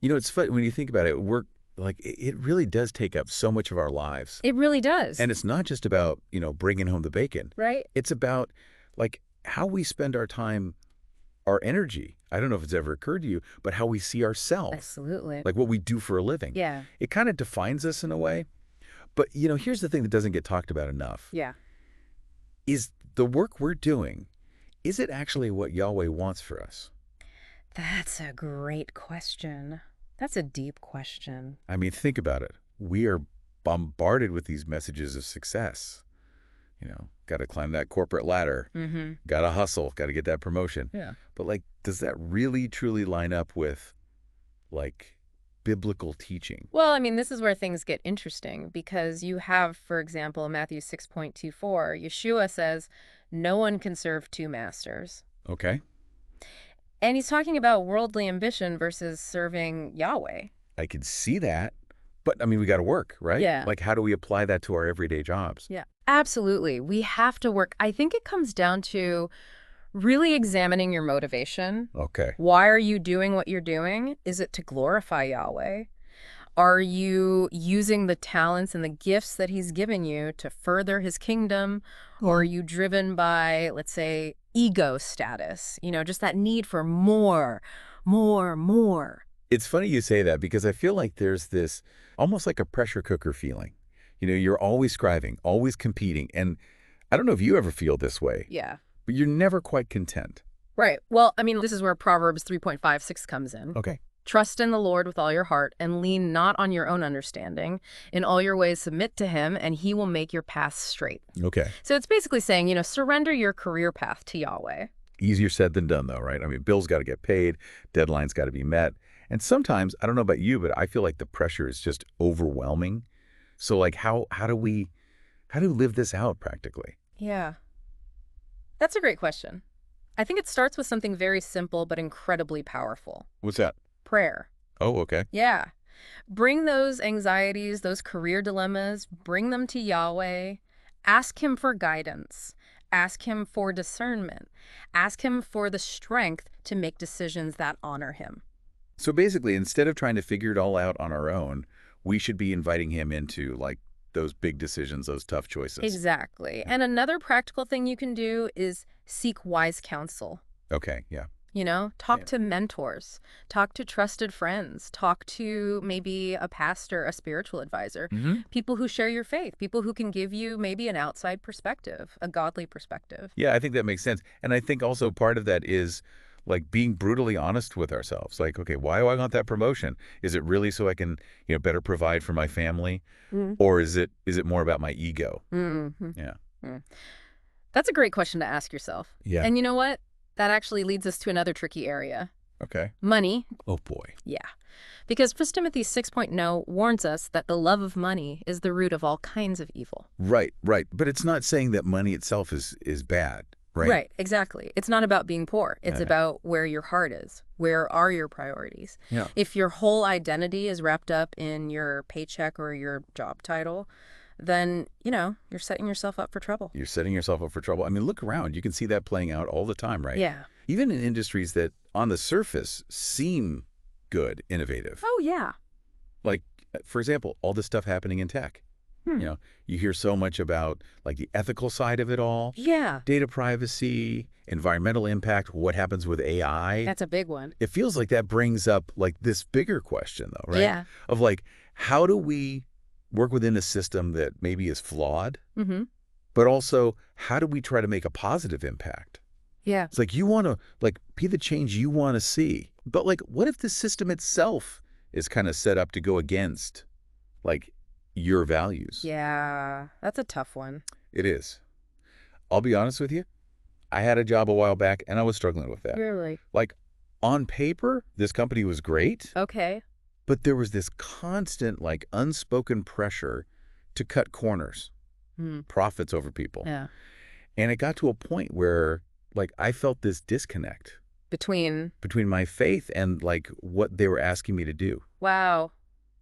You know, it's funny when you think about it, work, like, it really does take up so much of our lives. It really does. And it's not just about, bringing home the bacon. Right? It's about, like, how we spend our time, our energy. I don't know if it's ever occurred to you, but how we see ourselves, Absolutely. like what we do for a living. Yeah. It kind of defines us in a way. But, here's the thing that doesn't get talked about enough. Yeah. Is the work we're doing, is it actually what Yahweh wants for us? That's a great question. That's a deep question. I mean, think about it. We are bombarded with these messages of success. Got to climb that corporate ladder. Mm-hmm. Got to hustle. Got to get that promotion. Yeah. But, like, does that really, truly line up with, like, biblical teaching? Well, I mean, this is where things get interesting because you have, for example, Matthew 6.24, Yeshua says, no one can serve two masters. Okay. And he's talking about worldly ambition versus serving Yahweh. I can see that. But, I mean, we got to work, right? Yeah. Like, how do we apply that to our everyday jobs? Yeah, absolutely. We have to work. I think it comes down to really examining your motivation. Okay. Why are you doing what you're doing? Is it to glorify Yahweh? Are you using the talents and the gifts that he's given you to further his kingdom? Or are you driven by, let's say, ego status? Just that need for more, more, more. It's funny you say that because I feel like there's this almost like a pressure cooker feeling. You're always striving, always competing. And I don't know if you ever feel this way, Yeah. but you're never quite content. Right. Well, I mean, this is where Proverbs 3.56 comes in. Okay. Trust in the Lord with all your heart and lean not on your own understanding. In all your ways submit to him, and he will make your paths straight. Okay. So it's basically saying, surrender your career path to Yahweh. Easier said than done, though, right? I mean, bills got to get paid, deadlines got to be met. And sometimes, I don't know about you, but I feel like the pressure is just overwhelming. So, like, how do we live this out practically? Yeah. That's a great question. I think it starts with something very simple but incredibly powerful. What's that? Prayer. Oh, okay. Yeah. Bring those anxieties, those career dilemmas, bring them to Yahweh. Ask him for guidance. Ask him for discernment. Ask him for the strength to make decisions that honor him. So basically, instead of trying to figure it all out on our own, we should be inviting him into, like, those big decisions, those tough choices. Exactly. And another practical thing you can do is seek wise counsel. Okay, yeah. Talk to mentors, talk to trusted friends, talk to maybe a pastor, a spiritual advisor, people who share your faith, people who can give you maybe an outside perspective, a godly perspective. Yeah, I think that makes sense. And I think also part of that is, like, being brutally honest with ourselves. Like, okay, why do I want that promotion? Is it really so I can, better provide for my family? Or is it more about my ego? Mm-hmm. Yeah. That's a great question to ask yourself. Yeah. And you know what? That actually leads us to another tricky area. Okay. Money. Oh, boy. Yeah. Because 1 Timothy 6.0 warns us that the love of money is the root of all kinds of evil. Right. But it's not saying that money itself is bad, right? Right, exactly. It's not about being poor. It's about where your heart is. Where are your priorities? Yeah. If your whole identity is wrapped up in your paycheck or your job title, then, you're setting yourself up for trouble. You're setting yourself up for trouble. I mean, look around. You can see that playing out all the time, right? Yeah. Even in industries that on the surface seem good, innovative. Oh, yeah. Like, for example, all this stuff happening in tech. You hear so much about, like, the ethical side of it all. Yeah. Data privacy, environmental impact, what happens with AI. That's a big one. It feels like that brings up, like, this bigger question, though, right? Yeah. Of, like, how do we work within a system that maybe is flawed, but also how do we try to make a positive impact? Yeah. It's like you want to, like, be the change you want to see. But, like, what if the system itself is kind of set up to go against, like, your values? Yeah, that's a tough one. It is. I'll be honest with you. I had a job a while back, and I was struggling with that. Really? Like, on paper, this company was great. Okay. But there was this constant, like, unspoken pressure to cut corners, profits over people. Yeah. And it got to a point where, like, I felt this disconnect Between my faith and, like, what they were asking me to do. Wow.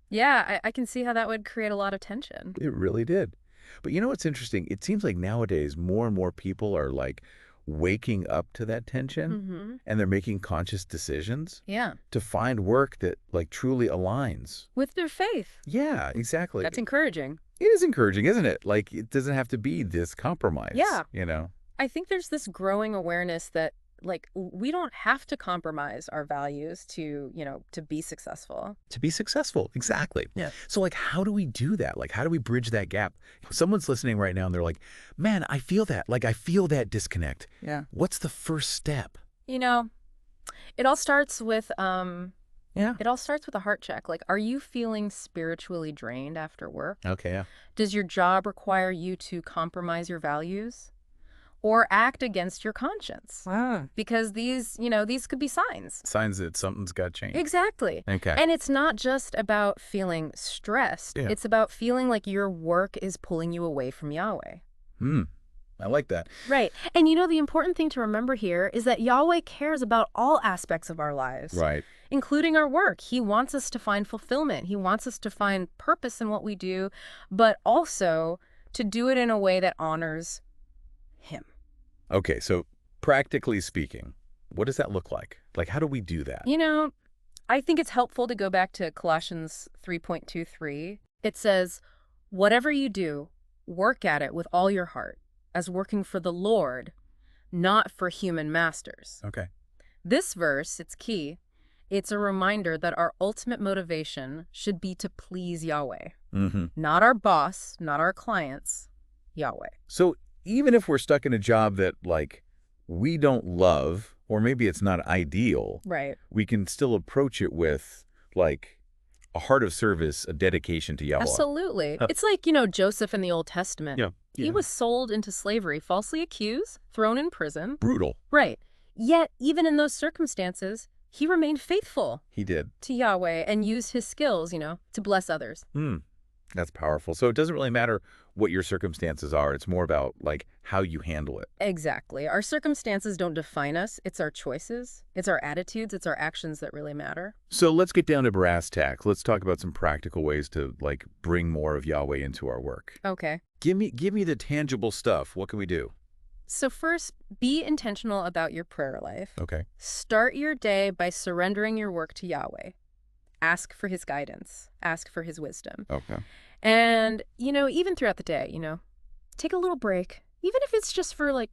Yeah, I can see how that would create a lot of tension. It really did. But you know what's interesting? It seems like nowadays more and more people are, like, waking up to that tension Mm-hmm. and they're making conscious decisions Yeah. to find work that like truly aligns. With their faith. Yeah, exactly. That's encouraging. It is encouraging, isn't it? Like, it doesn't have to be this compromise, Yeah. you know? I think there's this growing awareness that, like, we don't have to compromise our values to, to be successful. To be successful, exactly. Yeah. So, like, how do we do that? Like, how do we bridge that gap? Someone's listening right now and they're like, man, I feel that. Like, I feel that disconnect. Yeah. What's the first step? It all starts with Yeah. It all starts with a heart check. Like, are you feeling spiritually drained after work? Okay, yeah. Does your job require you to compromise your values or act against your conscience? Wow. Because these could be signs. Signs that something's got to change. Exactly. Okay. And it's not just about feeling stressed. Yeah. It's about feeling like your work is pulling you away from Yahweh. I like that. Right. And the important thing to remember here is that Yahweh cares about all aspects of our lives. Right. Including our work. He wants us to find fulfillment. He wants us to find purpose in what we do, but also to do it in a way that honors Him. Okay, so practically speaking, what does that look like? Like, how do we do that? I think it's helpful to go back to Colossians 3:23. It says, "Whatever you do, work at it with all your heart, as working for the Lord, not for human masters." Okay. This verse, it's key. It's a reminder that our ultimate motivation should be to please Yahweh. Mm-hmm. Not our boss, not our clients, Yahweh. So even if we're stuck in a job that, like, we don't love, or maybe it's not ideal, Right. we can still approach it with, like, a heart of service, a dedication to Yahweh. Absolutely. It's like, Joseph in the Old Testament. Yeah. He was sold into slavery, falsely accused, thrown in prison. Brutal. Right. Yet, even in those circumstances, he remained faithful He did. to Yahweh and used his skills, to bless others. That's powerful. So it doesn't really matter what your circumstances are. It's more about, like, how you handle it. Exactly. Our circumstances don't define us. It's our choices. It's our attitudes. It's our actions that really matter. So let's get down to brass tacks. Let's talk about some practical ways to, like, bring more of Yahweh into our work. Okay. Give me the tangible stuff. What can we do? So first, be intentional about your prayer life. Okay. Start your day by surrendering your work to Yahweh. Ask for his guidance. Ask for his wisdom. Okay. And, even throughout the day, take a little break, even if it's just for like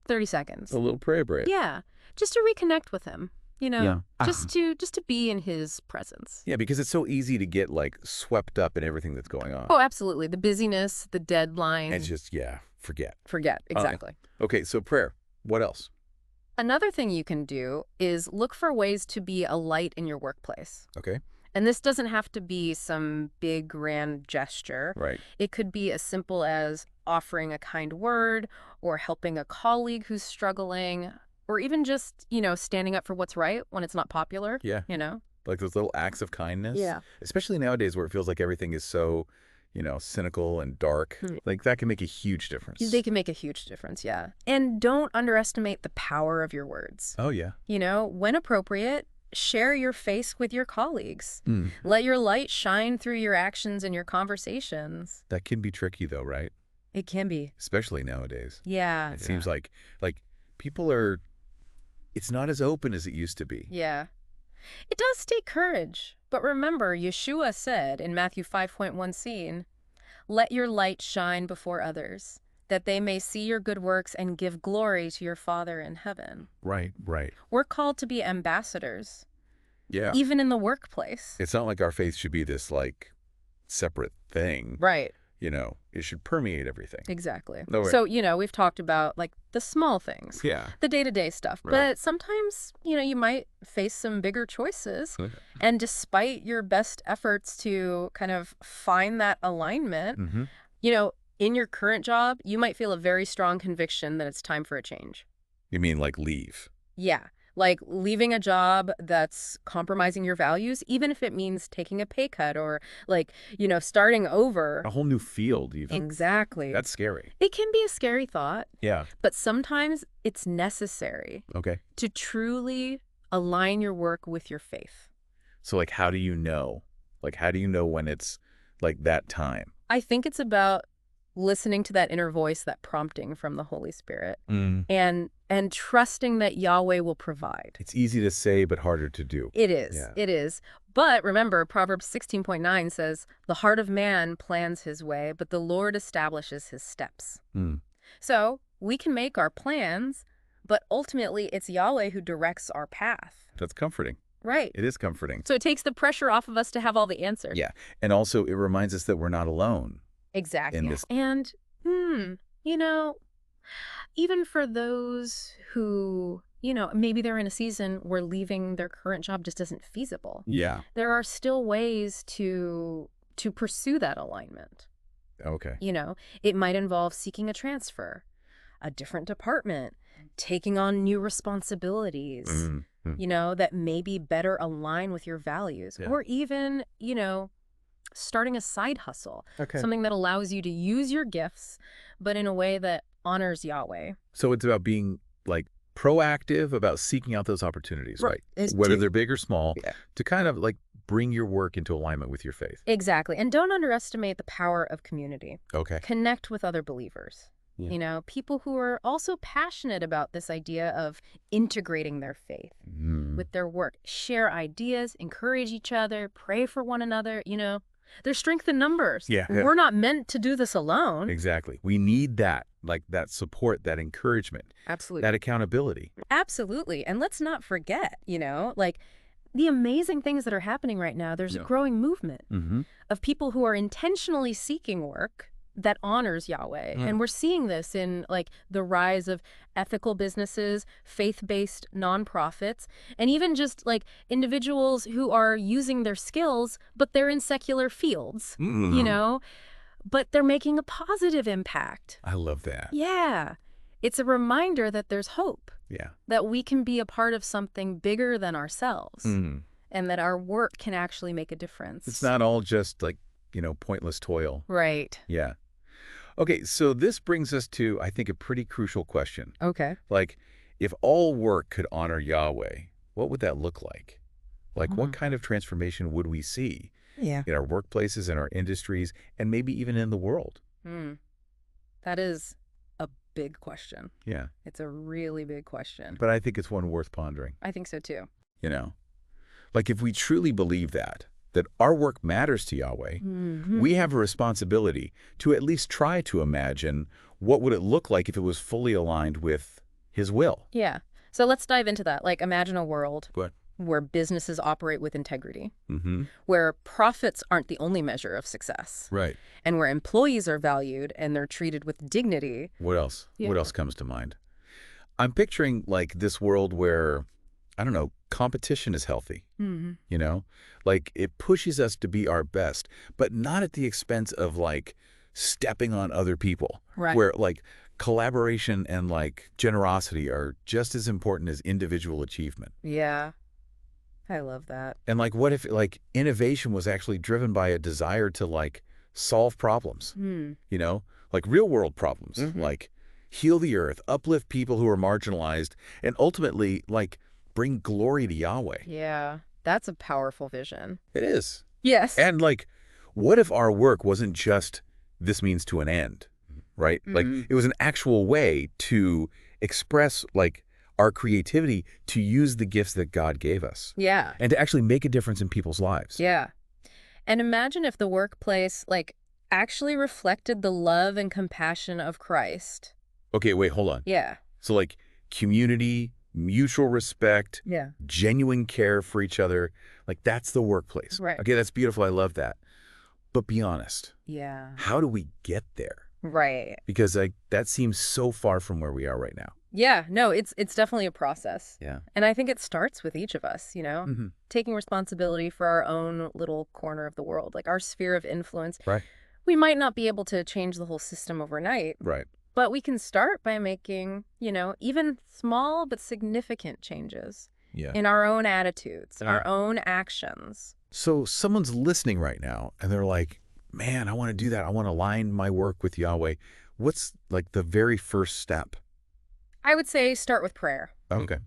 30 seconds. A little prayer break. Yeah. Just to reconnect with him, Yeah. just to be in his presence. Yeah, because it's so easy to get, like, swept up in everything that's going on. Oh, absolutely. The busyness, the deadline. And just, forget. Forget. Exactly. Okay, so prayer. What else? Another thing you can do is look for ways to be a light in your workplace. Okay. And this doesn't have to be some big, grand gesture. Right. It could be as simple as offering a kind word or helping a colleague who's struggling, or even just, standing up for what's right when it's not popular. Yeah. Like those little acts of kindness. Yeah. Especially nowadays where it feels like everything is so, cynical and dark. Like, that can make a huge difference. They can make a huge difference, yeah. And don't underestimate the power of your words. Oh, yeah. When appropriate, share your faith with your colleagues. Mm. Let your light shine through your actions and your conversations. That can be tricky, though, right? It can be. Especially nowadays. Yeah. It seems like people are, it's not as open as it used to be. Yeah. It does take courage. But remember, Yeshua said in Matthew 5:1c, "Let your light shine before others, that they may see your good works and give glory to your Father in heaven." Right. We're called to be ambassadors, Yeah. even in the workplace. It's not like our faith should be this, like, separate thing. Right. It should permeate everything. Exactly. No way. So, we've talked about, like, the small things. Yeah. The day-to-day stuff. Right. But sometimes, you might face some bigger choices. Okay. And despite your best efforts to kind of find that alignment, Mm-hmm. in your current job, you might feel a very strong conviction that it's time for a change. You mean, like, leave? Yeah. Like leaving a job that's compromising your values, even if it means taking a pay cut or like, starting over. A whole new field, even. Exactly. That's scary. It can be a scary thought, Yeah. but sometimes it's necessary Okay. to truly align your work with your faith. So, like, how do you know? Like, how do you know when it's, like, that time? I think it's about listening to that inner voice, that prompting from the Holy Spirit, Mm. and trusting that Yahweh will provide. It's easy to say, but harder to do. It is. Yeah. It is. But remember, Proverbs 16:9 says, "The heart of man plans his way, but the Lord establishes his steps." Mm. So we can make our plans, but ultimately it's Yahweh who directs our path. That's comforting. Right. It is comforting. So it takes the pressure off of us to have all the answers. Yeah. And also it reminds us that we're not alone Exactly. in this. And, you know, even for those who, maybe they're in a season where leaving their current job just isn't feasible. Yeah. There are still ways to pursue that alignment. Okay. It might involve seeking a transfer, a different department, taking on new responsibilities, that maybe better align with your values, or even, starting a side hustle, something that allows you to use your gifts, but in a way that honors Yahweh. So it's about being like proactive about seeking out those opportunities, right? Whether they're big or small, to kind of like bring your work into alignment with your faith. Exactly. And don't underestimate the power of community. Okay. Connect with other believers. People who are also passionate about this idea of integrating their faith with their work. Share ideas, encourage each other, pray for one another. There's strength in numbers. Yeah. We're not meant to do this alone. Exactly. We need that, like that support, that encouragement. Absolutely. That accountability. Absolutely. And let's not forget, like the amazing things that are happening right now. There's a growing movement of people who are intentionally seeking work that honors Yahweh. And we're seeing this in like the rise of ethical businesses, faith-based nonprofits, and even just like individuals who are using their skills, but they're in secular fields, but they're making a positive impact. I love that. Yeah. It's a reminder that there's hope. Yeah. That we can be a part of something bigger than ourselves. And that our work can actually make a difference. It's not all just like, pointless toil. Right. Yeah. Okay, so this brings us to, I think, a pretty crucial question. Okay. Like, if all work could honor Yahweh, what would that look like? Like, what kind of transformation would we see in our workplaces, in our industries, and maybe even in the world? That is a big question. Yeah. It's a really big question. But I think it's one worth pondering. I think so, too. Like, if we truly believe that our work matters to Yahweh, we have a responsibility to at least try to imagine what would it look like if it was fully aligned with His will. Yeah. So let's dive into that. Like, imagine a world What? where businesses operate with integrity, where profits aren't the only measure of success, Right. and where employees are valued and they're treated with dignity. What else? What else comes to mind? I'm picturing like this world where, I don't know, competition is healthy, like it pushes us to be our best, but not at the expense of like stepping on other people, Right. where like collaboration and like generosity are just as important as individual achievement. Yeah. I love that. And like, what if like innovation was actually driven by a desire to like solve problems, like real world problems, like heal the earth, uplift people who are marginalized, and ultimately like bring glory to Yahweh. Yeah. That's a powerful vision. It is. Yes. And like, what if our work wasn't just this means to an end, right? Like it was an actual way to express like our creativity, to use the gifts that God gave us. Yeah. And to actually make a difference in people's lives. Yeah. And imagine if the workplace like actually reflected the love and compassion of Christ. Okay, wait, hold on. Yeah. So like community, mutual respect, Yeah. genuine care for each other, like that's the workplace. Right. Okay, that's beautiful. I love that. But be honest. Yeah. How do we get there? Right. Because like that seems so far from where we are right now. Yeah, no, it's definitely a process. Yeah. And I think it starts with each of us, taking responsibility for our own little corner of the world, like our sphere of influence. Right. We might not be able to change the whole system overnight. Right. But we can start by making, even small but significant changes in our own attitudes, our own actions. So someone's listening right now and they're like, man, I want to do that. I want to align my work with Yahweh. What's like the very first step? I would say start with prayer. Okay.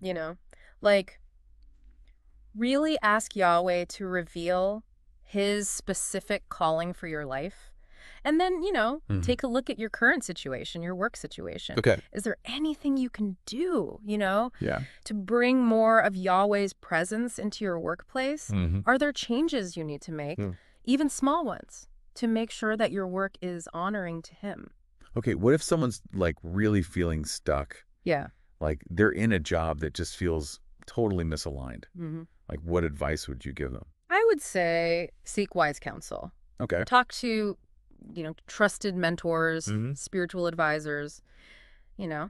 Like really ask Yahweh to reveal His specific calling for your life. And then, Mhm. take a look at your current situation, your work situation. Okay. Is there anything you can do, Yeah. to bring more of Yahweh's presence into your workplace? Hmm. Are there changes you need to make, even small ones, to make sure that your work is honoring to him? Okay, what if someone's like really feeling stuck? Yeah. Like they're in a job that just feels totally misaligned. hmm Like what advice would you give them? I would say seek wise counsel. Okay. Talk to, trusted mentors, Hmm. spiritual advisors. You know,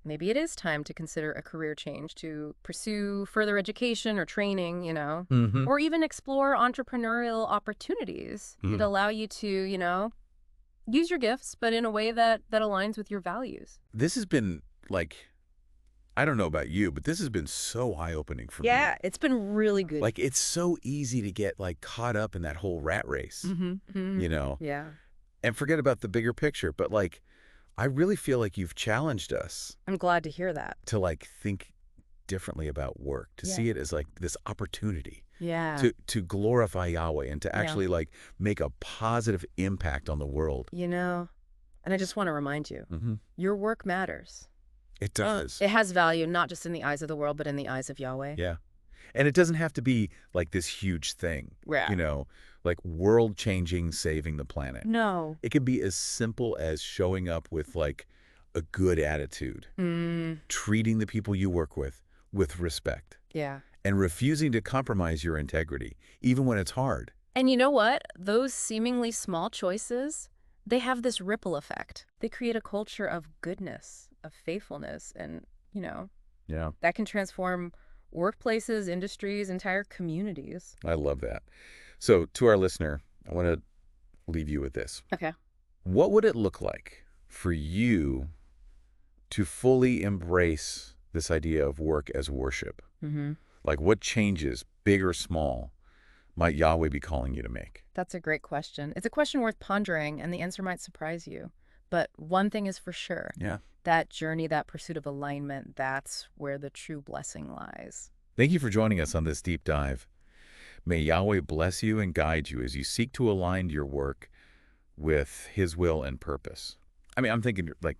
maybe it is time to consider a career change, to pursue further education or training, Hmm. or even explore entrepreneurial opportunities that allow you to, use your gifts, but in a way that aligns with your values. This has been like, I don't know about you, but this has been so eye-opening for me. Yeah, it's been really good. Like it's so easy to get like caught up in that whole rat race, you know, Yeah. and forget about the bigger picture. But like, I really feel like you've challenged us I'm glad to hear that. to like think differently about work, to Yeah. see it as like this opportunity Yeah. to glorify Yahweh and to actually like make a positive impact on the world. And I just want to remind you, Hmm. your work matters. It does. It has value, not just in the eyes of the world, but in the eyes of Yahweh. Yeah. And it doesn't have to be like this huge thing, Yeah. like world-changing, saving the planet. No. It can be as simple as showing up with like a good attitude, treating the people you work with respect, Yeah. and refusing to compromise your integrity, even when it's hard. And you know what? Those seemingly small choices, they have this ripple effect. They create a culture of goodness, of faithfulness, and, Yeah, that can transform workplaces, industries, entire communities. I love that. So to our listener, I want to leave you with this. Okay. What would it look like for you to fully embrace this idea of work as worship? Mm-hmm. Like what changes, big or small, might Yahweh be calling you to make? That's a great question. It's a question worth pondering, and the answer might surprise you. But one thing is for sure. Yeah. That journey, that pursuit of alignment, that's where the true blessing lies. Thank you for joining us on this deep dive. May Yahweh bless you and guide you as you seek to align your work with his will and purpose. I mean, I'm thinking like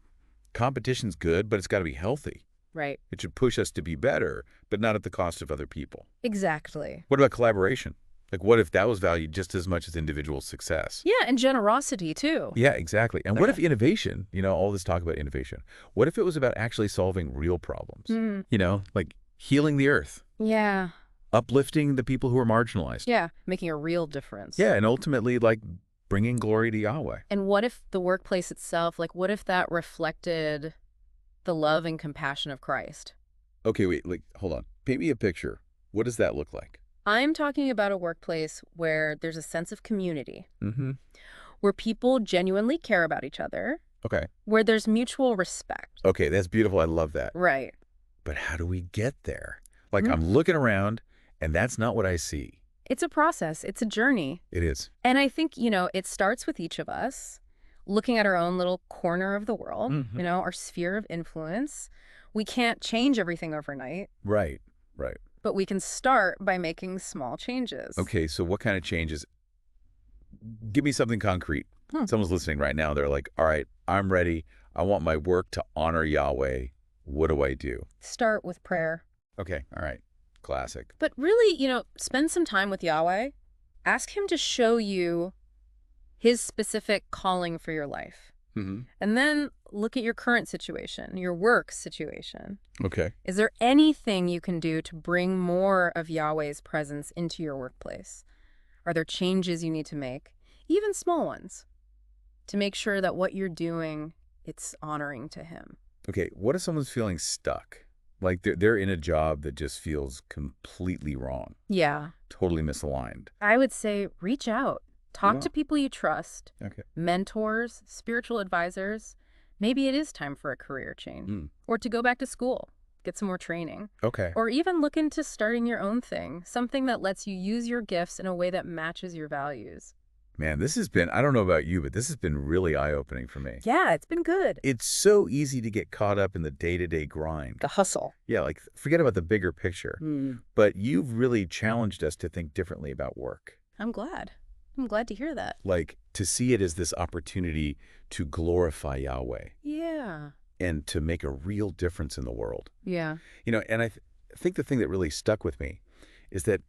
competition's good, but it's got to be healthy. Right. It should push us to be better, but not at the cost of other people. Exactly. What about collaboration? Like what if that was valued just as much as individual success? Yeah, and generosity, too. Yeah, exactly. And what if innovation, all this talk about innovation, what if it was about actually solving real problems? Like healing the earth, Yeah. uplifting the people who are marginalized. Yeah, making a real difference. Yeah, and ultimately like bringing glory to Yahweh. And what if the workplace itself, what if that reflected the love and compassion of Christ? Okay, wait, like, hold on. Paint me a picture. What does that look like? I'm talking about a workplace where there's a sense of community, Mm-hmm. where people genuinely care about each other, Okay. where there's mutual respect. Okay, that's beautiful. I love that. Right. But how do we get there? Like, I'm looking around, and that's not what I see. It's a process. It's a journey. It is. And I think, it starts with each of us looking at our own little corner of the world, our sphere of influence. We can't change everything overnight. Right, right. But we can start by making small changes. Okay, so what kind of changes? Give me something concrete. Someone's listening right now. They're like, all right, I'm ready. I want my work to honor Yahweh. What do I do? Start with prayer. Okay, all right. Classic. But really, spend some time with Yahweh. Ask him to show you his specific calling for your life. Mm-hmm. And then look at your current situation, your work situation. Okay. Is there anything you can do to bring more of Yahweh's presence into your workplace? Are there changes you need to make, even small ones, to make sure that what you're doing, it's honoring to him? Okay, what if someone's feeling stuck? Like they're in a job that just feels completely wrong, Yeah. totally misaligned. I would say reach out. Talk Yeah. to people you trust, Okay. mentors, spiritual advisors. Maybe it is time for a career change or to go back to school, get some more training, Okay. or even look into starting your own thing, something that lets you use your gifts in a way that matches your values. Man, this has been, I don't know about you, but this has been really eye-opening for me. Yeah, it's been good. It's so easy to get caught up in the day-to-day grind. The hustle. Yeah, like forget about the bigger picture. But you've really challenged us to think differently about work. I'm glad. I'm glad to hear that. Like to see it as this opportunity to glorify Yahweh Yeah. and to make a real difference in the world. Yeah. And I think the thing that really stuck with me is that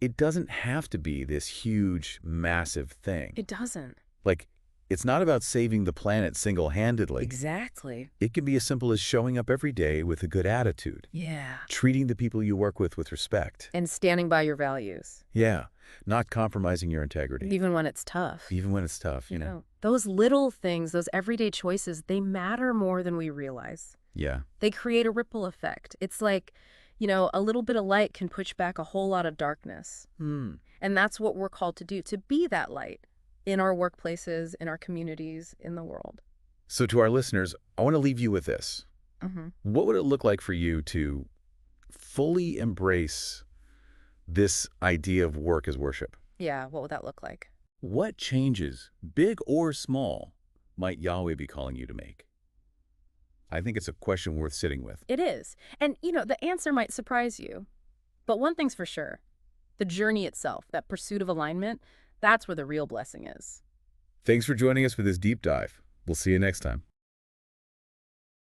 it doesn't have to be this huge, massive thing. It doesn't. Like, it's not about saving the planet single-handedly. Exactly. It can be as simple as showing up every day with a good attitude, Yeah. treating the people you work with respect. And standing by your values. Yeah, not compromising your integrity. Even when it's tough. Even when it's tough, you know? Those little things, those everyday choices, they matter more than we realize. Yeah. They create a ripple effect. It's like, a little bit of light can push back a whole lot of darkness. And that's what we're called to do, to be that light in our workplaces, in our communities, in the world. So to our listeners, I want to leave you with this. What would it look like for you to fully embrace this idea of work as worship? Yeah, what would that look like? What changes, big or small, might Yahweh be calling you to make? I think it's a question worth sitting with. It is. And, the answer might surprise you. But one thing's for sure. The journey itself, that pursuit of alignment, that's where the real blessing is. Thanks for joining us for this deep dive. We'll see you next time.